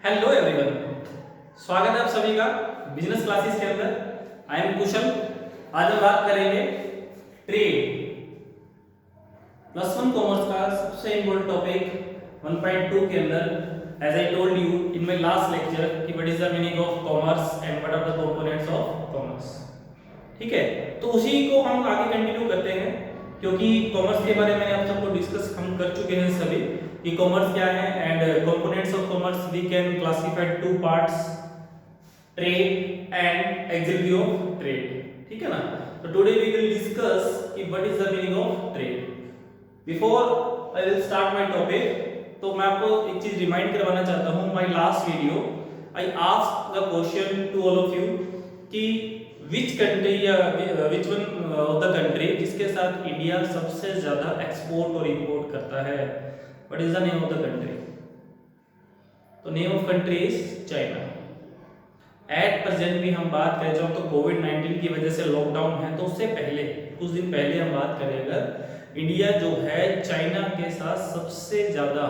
Hello everyone, स्वागत है आप सभी का बिजनेस क्लासेस के अंदर। आई एम कुशल। आज हम बात करेंगे ट्रेड प्लस वन कॉमर्स का सबसे इम्पोर्टेंट टॉपिक 1.2 के अंदर। As I told you in my last lecture कि what is the meaning of commerce and what are the components of commerce. ठीक है, तो उसी को हम आगे कंटिन्यू करते हैं, क्योंकि कॉमर्स के बारे में आप सबको डिस्कस हम कर चुके हैं सभी कि कॉमर्स क्या है and components of commerce we can classify two parts, trade and executive of trade. ठीक है ना। तो टुडे वी विल डिस्कस कि what is the meaning of trade. Before I will start my topic, तो मैं आपको एक चीज रिमाइंड करवाना चाहता हूं। My last video I asked the question to all of you कि विच कंट्री या which one of the country जिसके साथ इंडिया सबसे ज्यादा एक्सपोर्ट और इंपोर्ट करता है, what is the name of the country. तो name of country is China. At present भी हम बात करें, जब तो कोविड-19 की वजह से लॉकडाउन है, तो उससे पहले कुछ दिन पहले हम बात करें, अगर इंडिया जो है चाइना के साथ सबसे ज्यादा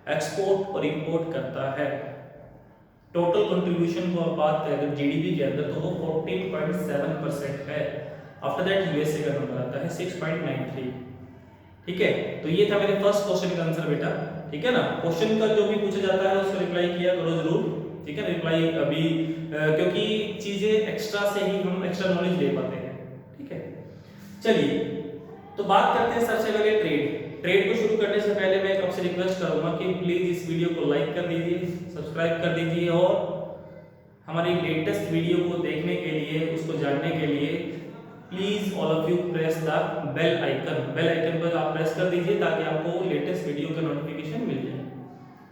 एक्सपोर्ट और इंपोर्ट करता है। टोटल कंट्रीब्यूशन को आप बात करें अगर जीडीपी के अंदर, तो वो 14.7% है। आफ्टर दैट यूएसए का नंबर आता है 6.93। ठीक है, तो ये था मेरे फर्स्ट क्वेश्चन का आंसर बेटा। ठीक है ना। क्वेश्चन का जो भी पूछा जाता है उसको रिप्लाई किया करो जरूर। ठीक है, रिप्लाई अभी क्योंकि चीजें एक्स्ट्रा से ही हम एक्स्ट्रा नॉलेज ले पाते हैं। ठीक है, चलिए तो बात करते हैं सबसे पहले ट्रेड। ट्रेड को शुरू करने से पहले मैं आपसे रिक्वेस्ट करूंगा कि प्लीज इस वीडियो को लाइक कर दीजिए, सब्सक्राइब कर दीजिए, और हमारी लेटेस्ट वीडियो को देखने के लिए, उसको जानने के लिए please all of you press the bell icon. Bell icon पर आप प्रेस कर दीजिए ताकि आपको लेटेस्ट वीडियो का नोटिफिकेशन मिल जाए।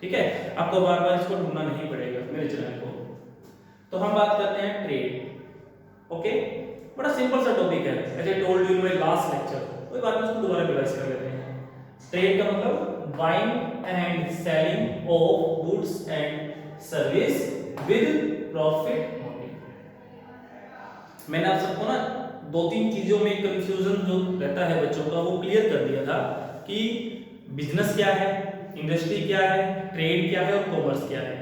ठीक है, आपको बार बार इसको ढूंढना नहीं पड़ेगा मेरे चैनल को। तो हम बात करते हैं ट्रेड। ओके, बड़ा सिंपल सा टॉपिक है, as I told you in my last lecture. कोई बात नहीं, उसको दोबारा रिवाइज कर लेते हैं। ट्रेड का मतलब buying and selling of goods and service with profit motive. मैंने आप सबको ना दो तीन चीजों में कंफ्यूजन जो रहता है बच्चों का, वो क्लियर कर दिया था कि बिजनेस क्या है, इंडस्ट्री क्या है, ट्रेड क्या है और कॉमर्स क्या है।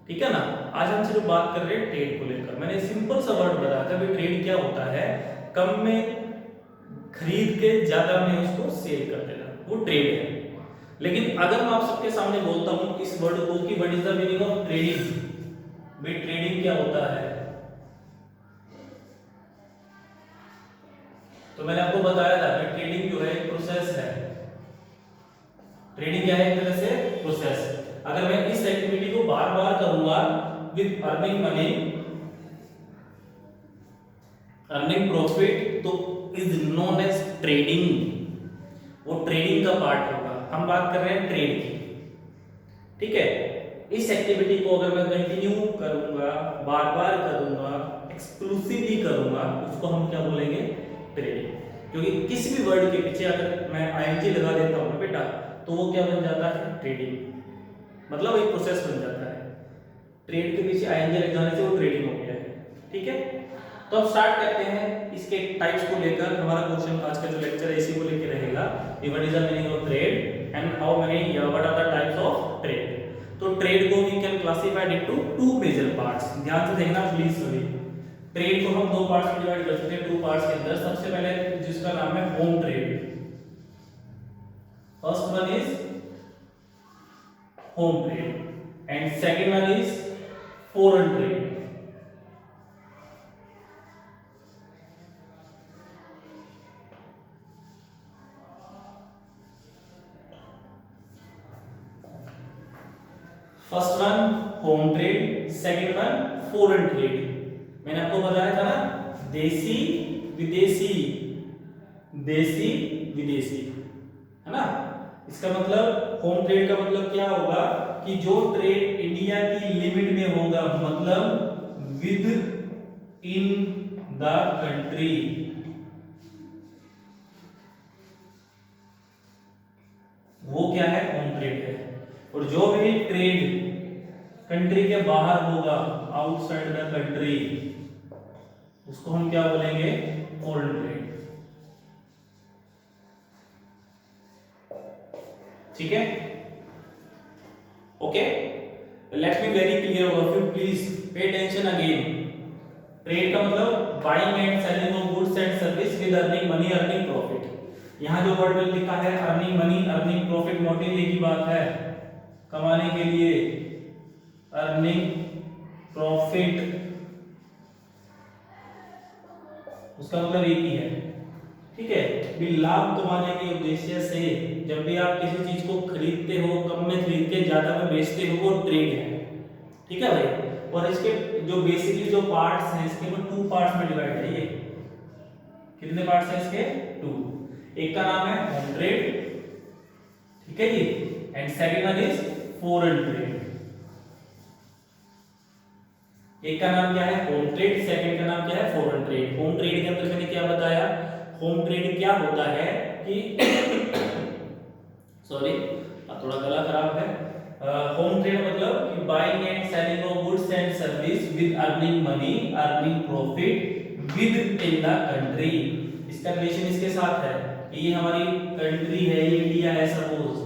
ठीक है ना। आज हम सिर्फ बात कर रहे हैं ट्रेड को लेकर। मैंने सिंपल सा वर्ड बताया था कि ट्रेड क्या होता है, कम में खरीद के ज्यादा में उसको सेल कर देना, वो ट्रेड है। लेकिन अगर मैं आप सबके सामने बोलता हूं इस वर्ड को कि what is the meaning of trading, भाई ट्रेडिंग क्या होता है, तो मैंने आपको बताया था कि ट्रेडिंग जो है एक प्रोसेस है। ट्रेडिंग क्या है, एक तरह से प्रोसेस। अगर मैं इस एक्टिविटी को बार बार करूंगा with earning money, earning profit, तो इज नोन एज ट्रेडिंग। वो ट्रेडिंग का पार्ट होगा। हम बात कर रहे हैं ट्रेड की। ठीक है, इस एक्टिविटी को अगर मैं कंटिन्यू करूंगा, बार बार करूंगा, एक्सक्लूसिवली करूंगा, उसको हम क्या बोलेंगे, ट्रेडिंग। क्योंकि किसी भी वर्ड के पीछे अगर मैं आईएनजी लगा देता हूं बेटा, तो वो क्या बन जाता है, ट्रेडिंग, मतलब एक प्रोसेस बन जाता है। ट्रेड के पीछे आईएनजी लग जाने से वो ट्रेडिंग हो गया है। ठीक है, तो अब स्टार्ट करते हैं इसके टाइप्स को लेकर। हमारा क्वेश्चन आज का जो लेक्चर है इसी को लेकर रहेगा, what is the meaning of trade and how many what are the types of trade. तो ट्रेड को we can classified into two major parts. ध्यान से देखना प्लीज सभी। ट्रेड को हम दो पार्ट्स में डिवाइड कर सकते हैं, टू पार्ट्स के अंदर। सबसे पहले जिसका नाम है home trade, first one is home trade and second one is foreign trade. First one home trade, second one foreign trade. मैंने आपको बताया था ना, देसी विदेशी, देसी विदेशी, है ना। इसका मतलब होम ट्रेड का मतलब क्या होगा कि जो ट्रेड इंडिया की लिमिट में होगा, मतलब विद इन द कंट्री, वो क्या है, होम ट्रेड है। और जो भी ट्रेड कंट्री के बाहर होगा, आउटसाइड द कंट्री, उसको हम क्या बोलेंगे, फॉरेन ट्रेड। ठीक है, okay. Let me very clear of you, please pay attention again. Trade का मतलब buying and selling of goods and service with earning money, earning profit. यहाँ जो वर्ड में लिखा है earning money, earning profit, motive एक ही बात है, कमाने के लिए, अर्निंग प्रॉफिट, उसका मतलब एक ही है, ठीक है। भी लाभ कमाने के उद्देश्य से जब भी आप किसी चीज को खरीदते हो, कम में खरीद के ज्यादा में बेचते हो, वो ट्रेड है, ठीक है भाई। और इसके जो बेसिकली जो पार्ट्स हैं, इसके में 2 पार्ट्स में डिवाइड है। ये कितने पार्ट्स हैं इसके? 2। एक का नाम है होम ट्रेड, ठीक है जी, and second one is foreign trade. एक का नाम क्या है? होम ट्रेड, सेकंड का नाम क्या है? Foreign trade. होम ट्रेड के अंदर मैंने क्या बताया? होम ट्रेड क्या होता है कि सॉरी थोड़ा गला खराब है। होम ट्रेड मतलब कि buying and selling of goods and service with earning money, earning profit with in the country. इसका रिलेशन इसके साथ है कि ये हमारी कंट्री है, ये इंडिया है सपोज।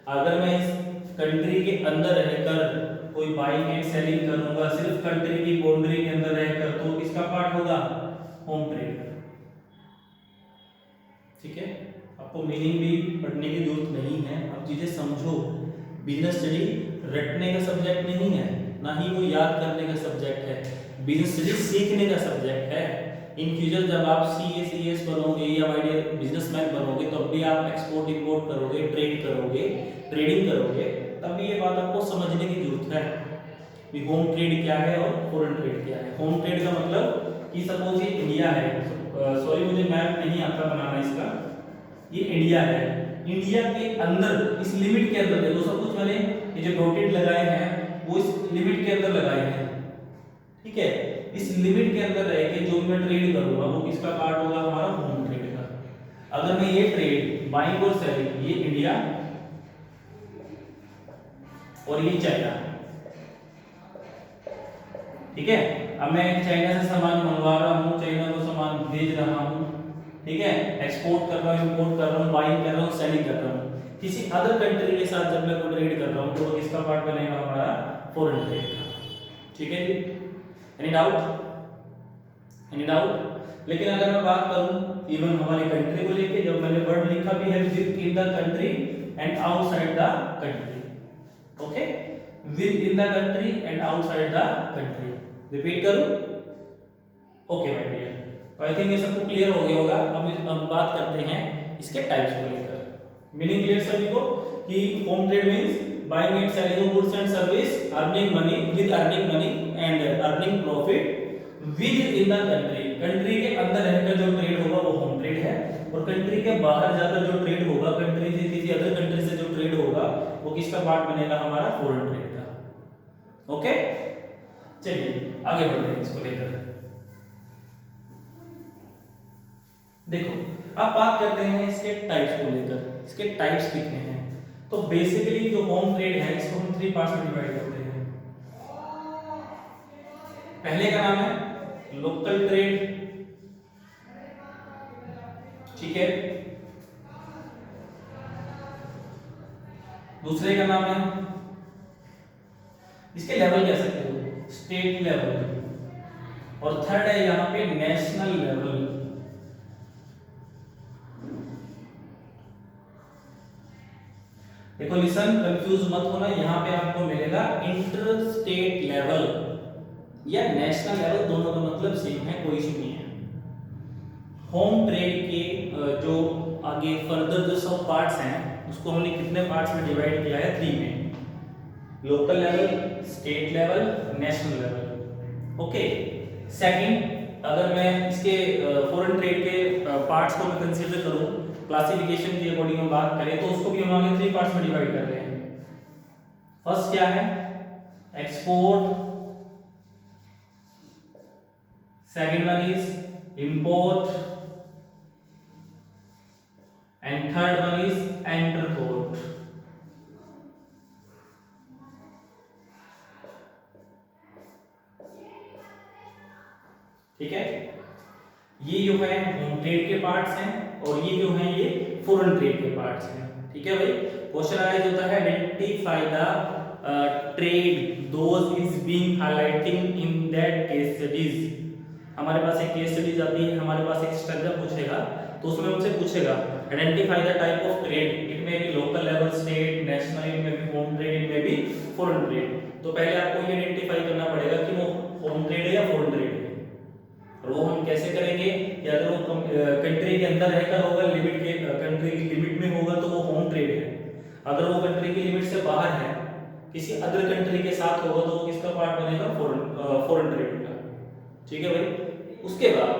अगर मैं इस कंट्री के अंदर रहकर कोई बाइंग एंड सेलिंग करूंगा, सिर्फ कंट्री की बाउंड्री के अंदर रहकर, तो इसका पार्ट होगा होम ट्रेड, ठीक है। आपको मीनिंग भी पढ़ने की जरूरत नहीं है, आप चीजें समझो। बिजनेस स्टडी रटने का सब्जेक्ट नहीं है, ना ही वो याद करने का सब्जेक्ट है। बिजनेस स्टडी सीखने का सब्जेक्ट है। इन फ्यूचर जब आप सीए सीएस बनोगे या आइडियल बिजनेसमैन बनोगे, तब भी आप एक्सपोर्ट इंपोर्ट करोगे, ट्रेड करोगे, ट्रेडिंग करोगे, तब भी ये बात आपको समझने की जरूरत है कि होम ट्रेड क्या है और फॉरेन ट्रेड क्या है। होम ट्रेड का मतलब कि सपोज ये इंडिया है, सॉरी मुझे मैप नहीं आता बनाना इसका, ये इंडिया है, इंडिया के अंदर इस लिमिट के अंदर देखो, सब कुछ मैंने ये जो डॉटेड लगाए हैं वो इस लिमिट के अंदर लगाए हैं, ठीक है। इस लिमिट के अंदर रह के जो मैं ट्रेड करूंगा वो किसका पार्ट होगा? हमारा होम ट्रेड का। अगर मैं ये ट्रेड बाइंग और सेलिंग, ये इंडिया और ये चाइना, ठीक है। अब मैं चाइना से सामान मंगवा रहा हूँ, चाइना को सामान भेज रहा हूँ, ठीक है, एक्सपोर्ट कर रहा हूँ, इंपोर्ट कर रहा हूँ, बाइंग कर रहा हूँ, सेलिंग कर रहा हूँ। किसी अदर कंट्री के साथ जब मैं कोई ट्रेड कर रहा हूँ तो किसका पार्ट बनेगा? हमारा फॉरेन ट्रेड का, ठीक है जी। Any doubt? Any doubt? लेकिन अगर मैं बात करूँ इवन हमारी कंट्री को लेके, जब मैंने वर्ड लिखा भी है with in the country and outside the country, okay, with in the country and outside the country, repeat करूं? ओके माय डियर, तो आई थिंक ये सबको क्लियर हो गया होगा। अब हम बात करते हैं इसके टाइप्स को लेकर। मीनिंग क्लियर सभी को कि home trade means buying and selling of goods and service, earning money with earning money and earning profit with in the country. Country के अंदर रहकर जो ट्रेड होगा वो होम ट्रेड है, और कंट्री के बाहर जाकर जो ट्रेड होगा, कंट्री से किसी अदर कंट्री से जो ट्रेड होगा वो किसका पार्ट बनेगा? हमारा फॉरेन ट्रेड का, ओके। चलिए आगे बढ़ते हैं इसको लेकर। देखो अब बात करते हैं इसके टाइप्स को लेकर। इसके टाइप्स कितने हैं? तो बेसिकली जो होम ट्रेड है इसको हम 3 पार्ट्स में डिवाइड करते हैं। पहले का नाम है लोकल ट्रेड, ठीक है। दूसरे का नाम है, इसके लेवल कह सकते हो स्टेट लेवल, और थर्ड है यहाँ पे नेशनल लेवल। देखो लिसन, कंफ्यूज मत होना, यहाँ पे आपको मिलेगा इंटर स्टेट लेवल या नेशनल लेवल, दोनों का मतलब सेम है, कोई इशू नहीं है। होम ट्रेड के जो आगे फर्दर जो सब पार्ट्स हैं उसको हमने कितने पार्ट्स में डिवाइड किया है? 3 में, local level, state level, national level, okay. Second, अगर मैं इसके फॉरेन ट्रेड के पार्ट्स को मैं कंसीडर करूं, क्लासिफिकेशन के अकॉर्डिंग हम बात करें, तो उसको भी हम आगे 3 पार्ट्स में डिवाइड कर रहे हैं। फर्स्ट क्या है? Export, second one is import, and third one is entrepot. ठीक है, ये जो है होम ट्रेड के पार्ट्स हैं, और ये जो है ये फॉरेन ट्रेड के पार्ट्स हैं। ठीक है भाई, क्वेश्चन आया होता है identify the trade those is being highlighting in that case studies. हमारे पास एक केस स्टडीज आती है, हमारे पास एक स्ट्रक्चर पूछेगा, तो उसमें हमसे पूछेगा identify the type of trade, it may be local level, state, national, it may be home trade, it may be foreign trade. तो पहले आपको ये आइडेंटिफाई करना पड़ेगा कि वो होम ट्रेड है या फॉरेन ट्रेड है। और वो हम कैसे करेंगे कि अगर वो कंट्री के अंदर रहकर होगा, लिमिट के कंट्री की लिमिट में होगा तो वो होम ट्रेड है। अगर वो कंट्री की लिमिट से बाहर है, किसी अदर कंट्री के साथ होगा, तो वो किसका पार्ट बनेगा? फॉरेन ट्रेड का। ठीक है भाई। उसके बाद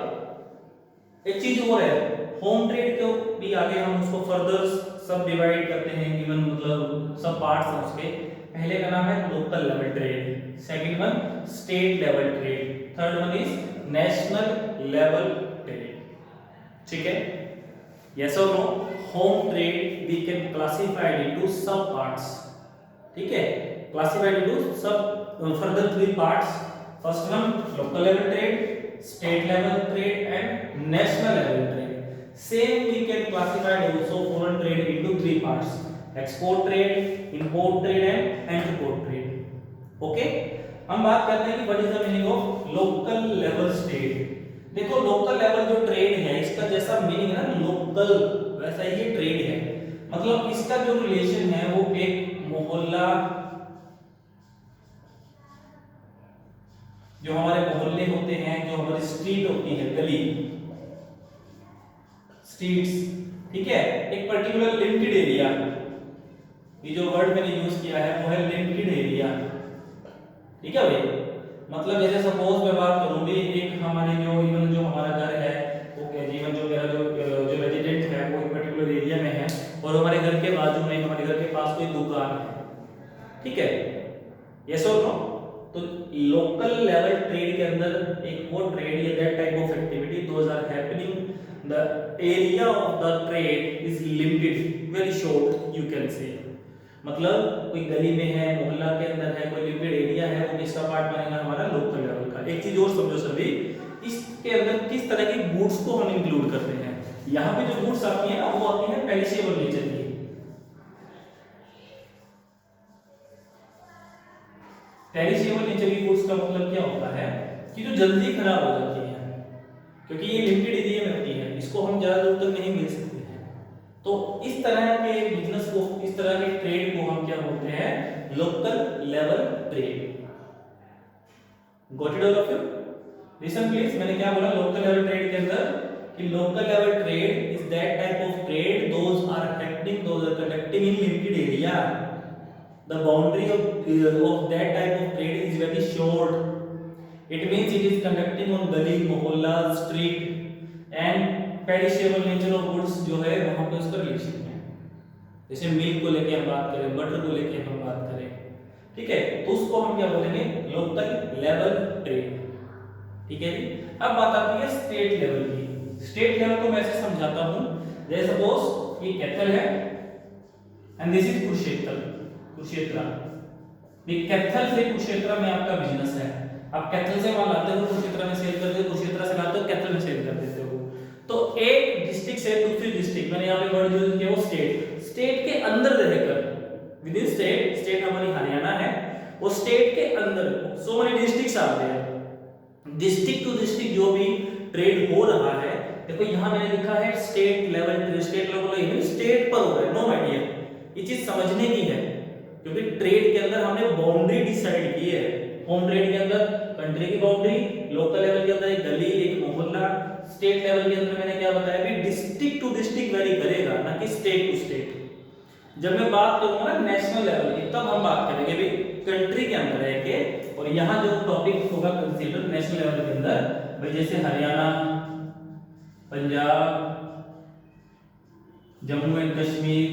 एक चीज और है, होम ट्रेड को भी आगे हम उसको फर्दर सब डिवाइड करते हैं, इवन मतलब सब पार्ट्स हैं उसके। पहले का नाम है local level trade, second one state level trade, third one is national level trade. ठीक है, यस और no? Home trade we can classified into sub parts. ठीक है, classified into sub further 3 parts. First one local level trade, state level trade and national level trade. Same we can classify also foreign trade into 3 parts: export trade, import trade and export trade. Okay, हम बात करते हैं कि what is the meaning of local level trade। देखो local level जो trade है, इसका जैसा मीनिंग है ना लोकल, वैसा ही ये ट्रेड है। मतलब इसका जो रिलेशन है वो एक मोहल्ला, जो हमारे मोहल्ले होते हैं, जो हमारी स्ट्रीट होती है, गली, स्ट्रीट्स, ठीक है, एक पर्टिकुलर लिमिटेड एरिया, ये जो वर्ड मैंने यूज किया है वो है लिमिटेड एरिया। ठीक है भाई, मतलब जैसे सपोज मैं बात करूं भी, एक हमारे जो इवन जो हमारा घर है, ओके, इवन जो मेरा जो रेजिडेंट है वो एक पर्टिकुलर एरिया में है, और हमारे घर के बाजू में, हमारे घर के पास कोई दुकान है। ठीक है, यस और नो? तो लोकल लेवल ट्रेड के अंदर एक वो ट्रेड या that type of activity those are happening, the area of the trade is limited, very short you can say. मतलब कोई गली में है, मोहल्ला के अंदर है, कोई लिमिटेड एरिया है, वो किसका पार्ट बनेगा? हमारा लोकल लेवल का। एक चीज और समझो सभी, इसके अंदर किस तरह के गुड्स को हम इंक्लूड करते हैं। यहाँ पे जो गुड्स आती है ना, वो आती है पेरिशेबल नेचर की। पेरिशेबल नेचर की गुड्स का मतलब क्या होता है कि जो जल्दी खराब हो जाती है, क्योंकि ये लिमिटेड एरिया में होती है, इसको हम ज्यादा दूर तक नहीं मिल सकते हैं। तो इस तरह के बिजनेस को, इस तरह के ट्रेड को हम क्या बोलते हैं? Local level trade. Got it all of you? Listen please, मैंने क्या बोला लोकल लेवल ट्रेड के अंदर कि local level trade is that type of trade those are happening, those are conducting in limited area. The boundary of that type of trade is very short. It means it is conducting on gully, मोहल्ला, street, and perishable nature of goods जो है वहाँ पे उसका relation है। जैसे milk को लेके हम बात करें, बटर को लेके हम बात करें, ठीक है, तो उसको हम क्या बोलेंगे? Local level trade. ठीक है जी। अब बात आती है स्टेट लेवल की। स्टेट लेवल को मैं ऐसे समझाता हूँ, जैसे सपोज ये कैथल है and this is Kurukshetra. Kurukshetra, Kaithal से कुरुक्षेत्र में आपका बिजनेस है। आप कैथल से माल लाते हो, कुरुक्षेत्र में सेल करते हो, कुरुक्षेत्र से लाते हो, कैथल में सेल कर देते हो। तो एक डिस्ट्रिक्ट से दूसरी डिस्ट्रिक्ट, मैंने यहाँ पे वर्ड यूज किया वो स्टेट, स्टेट के अंदर रहकर, विद इन स्टेट, स्टेट हमारी हरियाणा है, वो स्टेट के अंदर सो मेनी डिस्ट्रिक्ट्स आते हैं। डिस्ट्रिक्ट टू डिस्ट्रिक्ट जो भी ट्रेड हो रहा है, देखो यहाँ मैंने लिखा है state level trade. State level state पर हो रहा है, नो आइडिया, ये चीज समझने की है, क्योंकि ट्रेड के अंदर हमने बाउंड्री डिसाइड की है। होम ट्रेड के अंदर कंट्री की बाउंड्री, लोकल लेवल के अंदर एक गली, एक मोहल्ला, स्टेट लेवल के अंदर मैंने क्या बताया भी डिस्ट्रिक्ट टू डिस्ट्रिक्ट वेरी करेगा, ना कि स्टेट टू स्टेट। जब मैं बात करूंगा ना नेशनल लेवल की, तब हम बात करेंगे भी कंट्री के अंदर है के, और यहाँ जो टॉपिक होगा कंसीडर नेशनल लेवल के अंदर, भाई जैसे Haryana, Punjab, Jammu and Kashmir,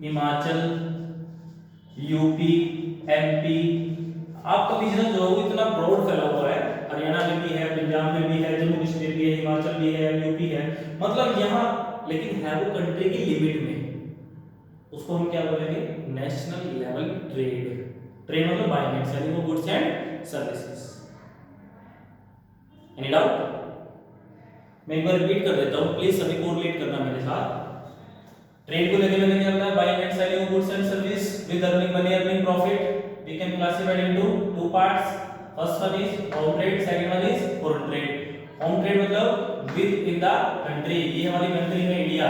Himachal, UP, MP, आपका बिजनेस जो है इतना ब्रॉड फैला हुआ है, हरियाणा में भी है, पंजाब में भी है, जम्मू कश्मीर भी है, हिमाचल भी है, यूपी है, मतलब यहाँ, लेकिन है वो कंट्री की लिमिट में, उसको हम क्या बोलेंगे? National level trade. ट्रेड मतलब buying and selling of goods and services. Any doubt? मैं एक बार रिपीट कर देता हूँ, प्लीज सभी कोरिलेट करना मेरे साथ। ट्रेड को लेकर मैंने क्या बताया? Buying and selling of goods and service with earning money, earning profit. we can classify it into two parts. First one is home trade, second one is foreign trade. Home trade मतलब with in the country, ये हमारी country में India,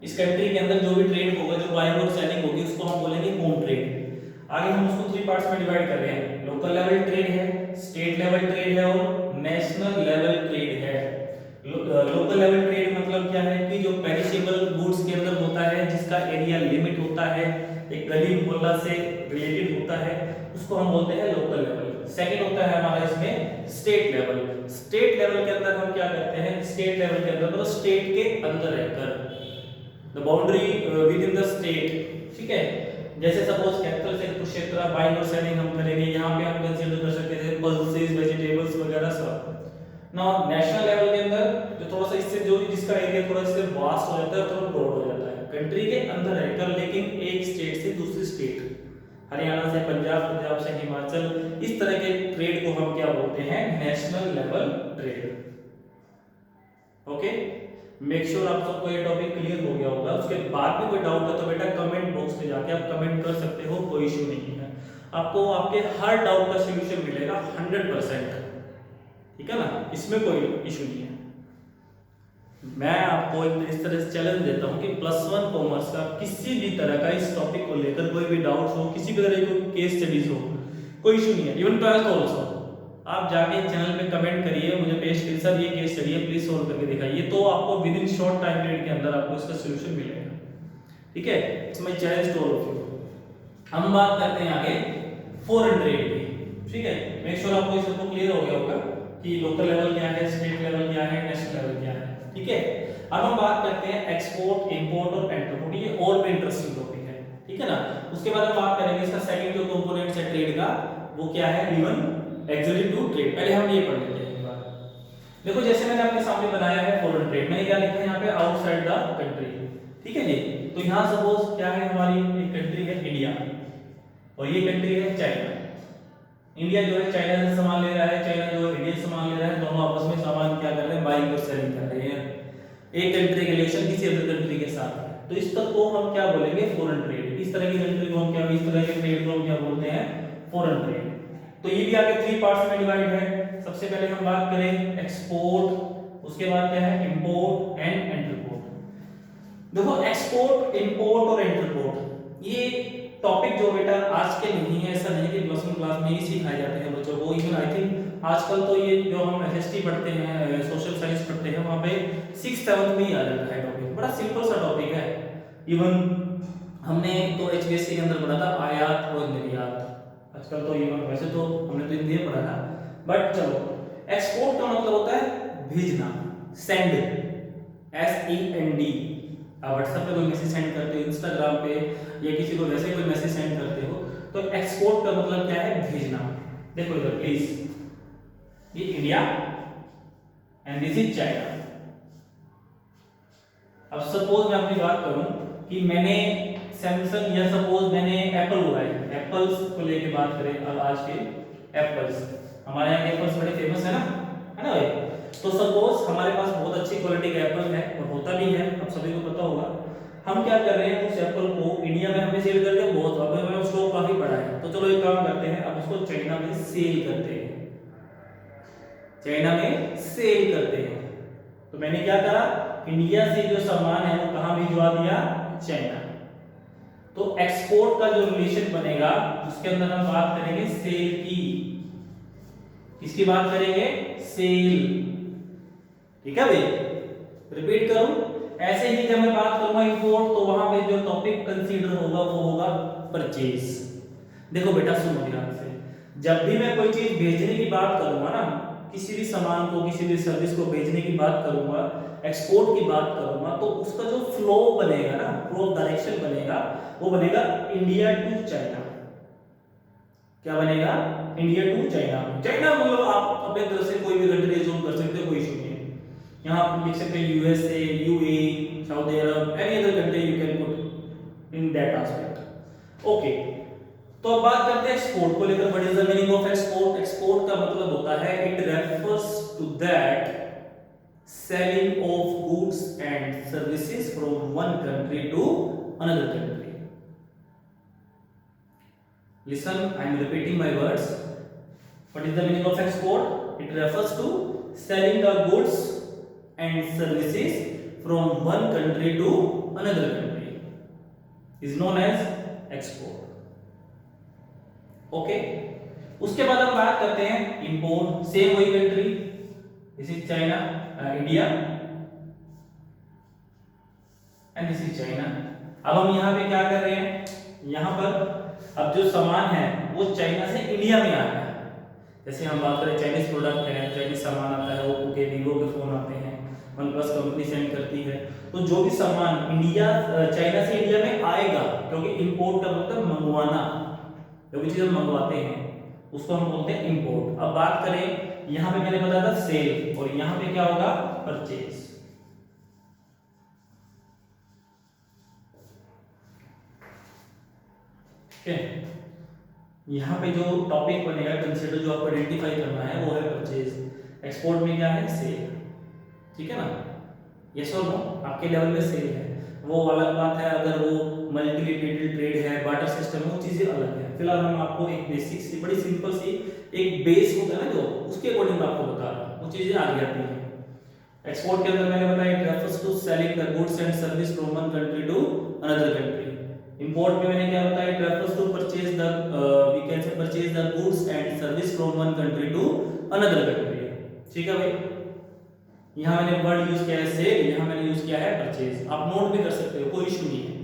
इस country के अंदर जो भी trade होगा, जो बाइंग और सेलिंग होगी, उसको हम बोलेंगे होम ट्रेड। आगे हम उसको 3 पार्ट्स में डिवाइड कर रहे हैं। लोकल लेवल ट्रेड है, स्टेट लेवल ट्रेड है और नेशनल लेवल ट्रेड है। लोकल लेवल ट्रेड मतलब क्या है कि जो पेरिशेबल गुड्स के अंदर होता है, जिसका एरिया लिमिट होता है, एक गली मोहल्ला से रिलेटेड होता है, उसको हम बोलते हैं लोकल लेवल। सेकंड होता है हमारा इसमें स्टेट लेवल। स्टेट लेवल के अंदर हम क्या करते हैं, स्टेट लेवल के अंदर मतलब स्टेट के अंदर रहकर, the boundary with in the state, ठीक है। जैसे सपोज कैपिटल से कुरुक्षेत्र बाइंग और सेलिंग हम करेंगे, यहाँ पे हम कंसीडर कर सकते हैं पल्सेस, वेजिटेबल्स वगैरह सब। ना नेशनल लेवल के अंदर जो थोड़ा सा इससे जो जिसका एरिया थोड़ा इससे वास्ट हो जाता है, थोड़ा ब्रॉड हो जाता है, कंट्री के अंदर रहकर, लेकिन एक स्टेट से दूसरी स्टेट, हरियाणा से पंजाब, पंजाब से हिमाचल, इस तरह के ट्रेड को हम क्या बोलते हैं, national level trade. Okay, make sure आप सबको ये टॉपिक क्लियर हो गया होगा। उसके बाद में कोई डाउट है तो बेटा कमेंट बॉक्स में जाके आप कमेंट कर सकते हो, कोई इशू नहीं है। आपको आपके हर डाउट का सॉल्यूशन मिलेगा 100%, ठीक है ना, इसमें कोई इशू नहीं है। मैं आपको एक इस तरह से चैलेंज देता हूं कि +1 कॉमर्स का किसी भी तरह का इस टॉपिक को लेकर कोई भी डाउट हो, किसी भी तरह की केस स्टडीज हो, कोई इशू नहीं है। इवन 12th ऑल्सो आप जाके चैनल पे कमेंट करिए, मुझे पेश करिए सर ये केस स्टडी है, प्लीज सॉल्व करके दिखाइए, तो आपको within short time period के अंदर आपको इसका सॉल्यूशन मिलेगा, ठीक है। It's my challenge to all of you. हम बात करते हैं आगे फॉरेन ट्रेड की, ठीक है। मेक श्योर आपको ये सबको क्लियर हो गया होगा कि लोकल लेवल क्या है, स्टेट लेवल क्या है, नेशनल लेवल क्या है, ठीक है। अब हम बात करते हैं एक्सपोर्ट, इंपोर्ट और एक्सपोर्ट, ये और भी इंटरेस्टिंग टॉपिक है, ठीक है ना। उसके बाद हम बात करेंगे इसका सेकंड जो कंपोनेंट्स है ट्रेड का, वो क्या है, इवन एग्जीक्यूटिव ट्रेड। पहले हम ये पढ़ लेते हैं एक बार। देखो जैसे मैंने आपके सामने बनाया है फॉरेन ट्रेड, मैंने क्या लिखा है यहाँ पे, आउटसाइड द कंट्री, ठीक है जी। तो यहाँ सपोज क्या है, हमारी एक कंट्री है इंडिया और ये कंट्री है चाइना। इंडिया जो है चाइना से सामान ले रहा है, चाइना जो है इंडिया से सामान ले रहा है, दोनों आपस में सामान क्या कर रहे हैं, बाइंग और सेलिंग कर रहे हैं, एक कंट्री के रिलेशन किसी अदर कंट्री के साथ। तो इस तरह को हम क्या बोलेंगे, फॉरेन ट्रेड। इस तरह की कंट्री को हम क्या, इस तरह के ट्रेड को हम क्या बोलते हैं, फॉरेन ट्रेड। तो ये भी आगे 3 पार्ट्स में डिवाइड है। सबसे पहले हम बात करें एक्सपोर्ट, उसके बाद क्या है, इंपोर्ट एंड इंटरपोर्ट। देखो एक्सपोर्ट, इंपोर्ट और इंटरपोर्ट ये टॉपिक जो बेटा आज के नहीं है, ऐसा नहीं कि +1 क्लास में ही सिखाए जाते हैं बच्चों को। इवन आई थिंक आजकल तो ये जो हम एसएसटी पढ़ते हैं, सोशल साइंस पढ़ते हैं, वहां पे 6th 7th में ही आ जाता है टॉपिक। बड़ा सिंपल सा टॉपिक है। इवन हमने तो एचबीएससी के अंदर पढ़ा था आयात और निर्यात, आजकल तो इवन वैसे तो हमने तो हिंदी में पढ़ा था, बट चलो। एक्सपोर्ट का मतलब होता है भेजना, सेंड, SEND। आप व्हाट्सएप पे कोई मैसेज सेंड करते हो, इंस्टाग्राम पे या किसी को वैसे कोई मैसेज सेंड करते हो, तो एक्सपोर्ट का मतलब क्या है, भेजना। देखो इधर प्लीज, ये India and this is China. अब सपोज मैं अपनी बात करूं कि मैंने सैमसंग या सपोज मैंने एप्पल उगाई, एप्पल्स को लेके बात करें, अब आज के एप्पल्स, हमारे यहाँ एप्पल्स बड़े फेमस है ना भाई। तो सपोज हमारे पास बहुत अच्छी क्वालिटी का एप्पल है और होता भी है, आप सभी को पता होगा। हम क्या कर रहे हैं, उस एप्पल को इंडिया में हमने सेल करके बहुत, अब हमें स्टॉक काफी बड़ा है, तो चलो एक काम करते हैं, अब उसको चाइना में सेल करते हैं, चाइना में सेल करते हैं। तो मैंने क्या करा, इंडिया से जो सामान है वो कहां भिजवा दिया, चाइना। तो एक्सपोर्ट का जो रिलेशन बनेगा उसके अंदर हम बात करेंगे सेल की, किसकी बात करेंगे, सेल, ठीक है भाई। रिपीट करूं, ऐसे ही जब मैं बात करूंगा इंपोर्ट, तो वहां पे जो टॉपिक कंसीडर होगा वो होगा परचेज। देखो बेटा सुनो ध्यान से, जब भी मैं कोई चीज भेजने की बात करूंगा ना, किसी भी सामान को, किसी भी सर्विस को भेजने की बात करूंगा, एक्सपोर्ट की बात करूंगा, तो उसका जो फ्लो बनेगा ना, फ्लो डायरेक्शन बनेगा, वो बनेगा इंडिया टू चाइना। क्या बनेगा, इंडिया टू चाइना। चाइना मतलब आप अपने तरफ से कोई भी कंट्री जोन कर सकते हो, कोई इशू नहीं है। यहाँ आप लिख सकते हैं USA, UAE, Saudi Arab, any other country you can put in that aspect. Okay, तो अब बात करते हैं एक्सपोर्ट को लेकर। What is the meaning of export? Export का मतलब होता है, it refers to that selling of goods and services from one country to another country. Listen, I am repeating my words. What is the meaning of export? It refers to selling the goods and services from one country to another country. Is known as export. Okay उसके बाद हम बात करते हैं import. Same वही country, this is China, India and this is China. अब हम यहाँ पे क्या कर रहे हैं, यहाँ पर अब जो सामान है वो चाइना से इंडिया में आ रहा है. जैसे हम बात करें चाइनीज प्रोडक्ट है, चाइनीज सामान आता है, ओप्पो के वीवो के फोन आते हैं, वन प्लस कंपनी सेंड करती है. तो जो भी सामान इंडिया चाइना से इंडिया में आएगा, क्योंकि इंपोर्ट का मतलब मंगवाना, जो भी चीज हम मंगवाते हैं उसको हम बोलते हैं इंपोर्ट. अब बात करें यहाँ पे मैंने बताया था सेल, और यहाँ पे क्या होगा, परचेज. यहाँ पे जो टॉपिक बनेगा कंसीडर, जो आपको आइडेंटिफाई करना है वो है परचेज. एक्सपोर्ट में क्या है, सेल. ठीक है ना, यस और नो. आपके लेवल पे सेल है, वो अलग बात है. अगर वो मल्टीलेटरल ट्रेड है, बार्टर सिस्टम है, वो चीजें अलग है. फिलहाल हम आपको एक बेसिक सी, बड़ी सिंपल सी एक बेस होता है ना जो, उसके अकॉर्डिंग मैं आपको बता रहा हूँ, वो चीजें आगे आती हैं. एक्सपोर्ट के अंदर मैंने बताया it refers to selling the goods and service from one country to another country. Import में मैंने क्या बताया, it refers to purchase the we can say purchase the goods and service from one country to another country. ठीक है भाई, यहाँ मैंने word use किया है सेल, यहाँ मैंने यूज किया है परचेज. आप नोट भी कर सकते हो, कोई इशू नहीं है.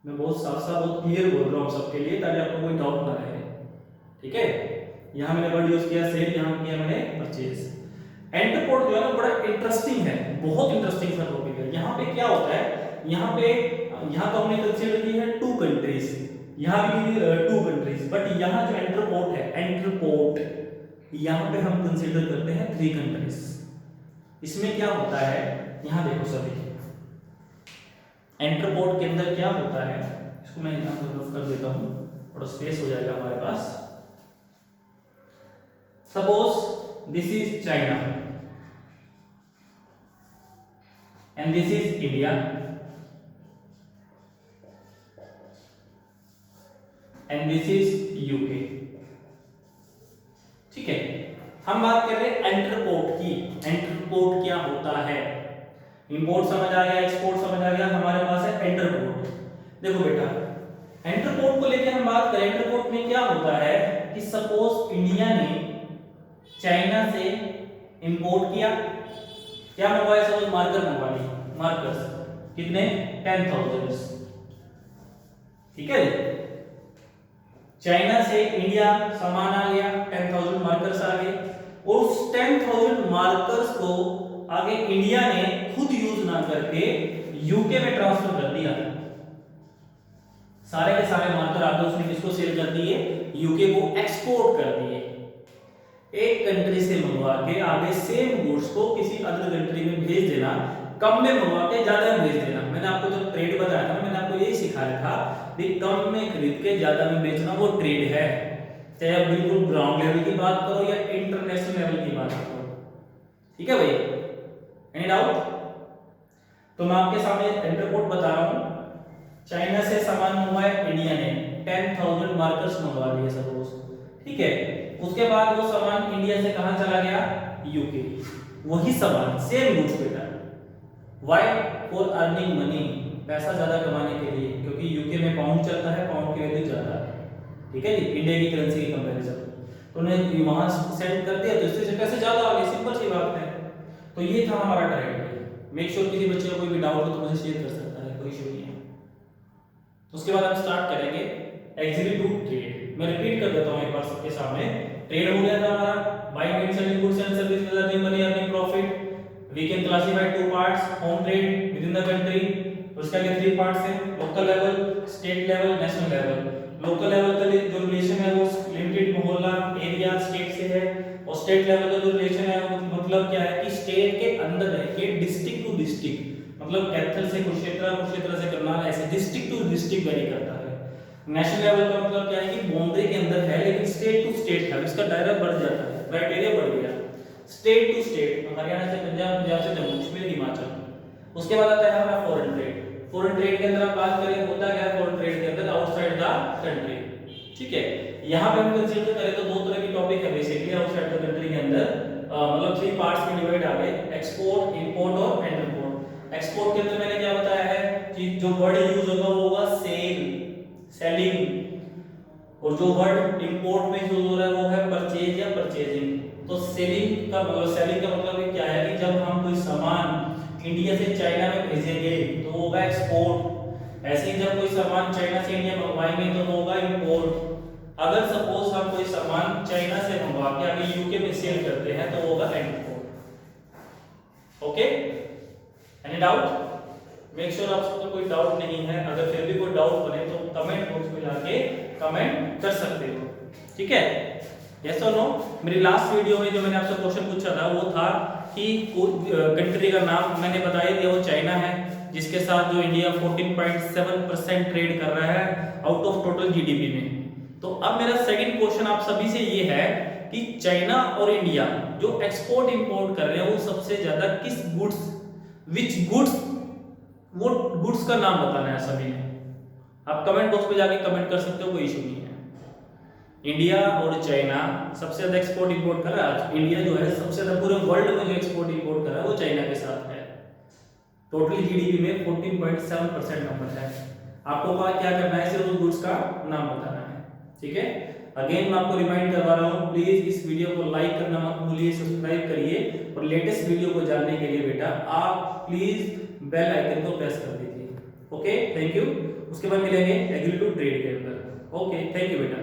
मैं बहुत साफ साफ बहुत क्लियर बोल रहा हूँ सबके लिए, ताकि आपको कोई डाउट ना रहे. ठीक है, यहाँ मैंने वर्ड यूज किया सेल, यहाँ किया मैंने परचेज. एंटरपोर्ट जो है ना बड़ा इंटरेस्टिंग है, बहुत इंटरेस्टिंग सा टॉपिक है. यहाँ पे क्या होता है, यहाँ पे यहाँ तो हमने कंसीडर की है 2 कंट्रीज, यहाँ भी 2 कंट्रीज, बट यहाँ जो एंटरपोर्ट है, एंटरपोर्ट यहाँ पे हम कंसीडर करते हैं 3 कंट्रीज. इसमें क्या होता है, यहाँ देखो सभी, एंटरपोर्ट के अंदर क्या होता है, इसको मैं यहाँ पर रफ कर देता हूँ, थोड़ा स्पेस हो जाएगा हमारे पास. Suppose this is China and this is India and this is UK. ठीक है, हम बात कर रहे हैं एंटरपोर्ट की. एंटरपोर्ट क्या होता है, इंपोर्ट समझ आ गया, एक्सपोर्ट समझ आ गया, हमारे पास है एंटरपोर्ट. देखो बेटा, एंटरपोर्ट को लेकर हम बात करें, एंटरपोर्ट में क्या होता है कि सपोज इंडिया ने चाइना से इंपोर्ट किया, क्या मंगवाया, सपोज मार्कर मंगवा ली, मार्कर्स कितने, 10,000. ठीक है, चाइना से इंडिया सामान आ गया, 10,000 मार्कर्स आ गए, और उस 10,000 मार्कर्स को आगे इंडिया ने खुद यूज ना करके यूके में ट्रांसफर कर दिया. सारे के सारे मार्कर आगे उसने किसको सेल कर दिए, यूके को एक्सपोर्ट कर दिए. एक कंट्री से मंगवा के आगे सेम गुड्स को किसी अदर कंट्री में भेज देना, कम में मंगवा के ज्यादा में भेज देना. मैंने आपको जब ट्रेड बताया था, मैंने आपको यही सिखाया था कि कम में खरीद के ज्यादा में बेचना वो ट्रेड है. चाहे आप बिल्कुल ग्राउंड लेवल की बात करो या इंटरनेशनल लेवल की बात करो. ठीक है भाई, एनी डाउट? तो मैं आपके सामने एंटरपोर्ट बता रहा हूं. चाइना से सामान मंगवाया इंडिया ने, 10,000 मार्कर्स मंगवा लिए सपोज. ठीक है, उसके बाद वो सामान इंडिया से कहां चला गया, यूके. वही सामान, सेम गुड्स बेटा. व्हाई? फॉर अर्निंग मनी, पैसा ज्यादा कमाने के लिए, क्योंकि यूके में पाउंड चलता है, पाउंड की वैल्यू ज्यादा है. ठीक है जी, इंडिया की करेंसी की कंपैरिजन. तो उन्हें वहां सेंड कर दिया, तो इससे पैसे ज्यादा आ गए, सिंपल सी बात है. तो ये था हमारा ट्रेड. मेक श्योर किसी बच्चे को कोई भी डाउट हो तो मुझे शेयर कर सकता है, कोई इशू नहीं है. उसके बाद हम स्टार्ट करेंगे एग्जीक्यूटिव ट्रेड. मैं रिपीट कर देता हूं एक बार सबके सामने. ट्रेड हो गया था हमारा, buying and selling goods and service with earning money, earning profit. We can classify 2 parts, home trade within the country. उसके आगे 3 पार्ट्स हैं, local level, state level, national level. Local level का जो relation है वो limited मोहल्ला area state से है, और स्टेट लेवल का जो रिलेशन है वो मतलब क्या है कि स्टेट के अंदर है, कि डिस्ट्रिक्ट टू डिस्ट्रिक्ट, मतलब कैथल से कुरुक्षेत्र, कुरुक्षेत्र से करनाल, ऐसे डिस्ट्रिक्ट टू डिस्ट्रिक्ट वेरी करता है. नेशनल लेवल का मतलब क्या है कि बाउंड्री के अंदर है, लेकिन स्टेट टू स्टेट है, इसका दायरा बढ़ जाता है, क्राइटेरिया बढ़ गया. स्टेट टू स्टेट, हरियाणा से पंजाब, पंजाब से जम्मू कश्मीर, हिमाचल. उसके बाद आता है हमारा फॉरेन ट्रेड. फॉरेन ट्रेड के अंदर आप बात करें, होता क्या है फॉरेन ट्रेड के अंदर, आउटसाइड द कंट्री. ठीक है। यहाँ पे हम कंसीडर करें तो दो तरह की टॉपिक है बेसिकली आउटसाइड द कंट्री के अंदर, मतलब 3 पार्ट्स में डिवाइड आ गए, एक्सपोर्ट, इंपोर्ट और इंटरपोर्ट। एक्सपोर्ट के अंदर मैंने क्या बताया है कि जो वर्ड यूज होगा वो होगा सेल, सेलिंग, और जो वर्ड इंपोर्ट में यूज हो रहा है वो है परचेज या परचेजिंग। तो सेलिंग का मतलब क्या है कि जब हम कोई सामान इंडिया से चाइना में भेजेंगे तो वो होगा एक्सपोर्ट। ऐसे ही जब कोई सामान चाइना से इंडिया मंगवाएंगे तो वो होगा इंपोर्ट। अगर सपोज हम कोई सामान चाइना से मंगवा के आगे यूके में सेल करते हैं तो वो होगा import. Okay, any doubt? Make sure आप सबको कोई डाउट नहीं है। अगर फिर भी कोई डाउट बने तो कमेंट बॉक्स में जाके कमेंट कर सकते हो, ठीक है? यस और नो? मेरी लास्ट वीडियो में जो मैंने आपसे क्वेश्चन पूछा था वो था कि कंट्री का नाम मैंने बताया दिया, वो चाइना है, जिसके साथ जो इंडिया 14.7% ट्रेड कर रहा है आउट ऑफ टोटल जीडीपी में। तो अब मेरा सेकंड क्वेश्चन आप सभी से ये है कि चाइना और इंडिया जो एक्सपोर्ट इंपोर्ट कर रहे हैं वो सबसे ज्यादा किस गुड्स, विच गुड्स, वो गुड्स का नाम बताना है सभी ने। आप कमेंट बॉक्स पे जाके कमेंट कर सकते हो, कोई इशू नहीं है। इंडिया और चाइना सबसे ज्यादा एक्सपोर्ट इंपोर्ट कर रहा है। इंडिया जो है सबसे ज्यादा पूरे वर्ल्ड में जो एक्सपोर्ट इंपोर्ट कर रहा है वो चाइना के साथ है। टोटली जीडीपी में 14.7% नंबर है। आपको क्या करना है, सिर्फ उस गुड्स का नाम बताना है, ठीक है? अगेन मैं आपको रिमाइंड करवा रहा हूँ, प्लीज इस वीडियो को लाइक करना मत भूलिए, सब्सक्राइब करिए, और लेटेस्ट वीडियो को जानने के लिए बेटा आप प्लीज बेल आइकन को प्रेस कर दीजिए। Okay, thank you. उसके बाद मिलेंगे एग्री टू ट्रेड के अंदर। ओके, थैंक यू बेटा।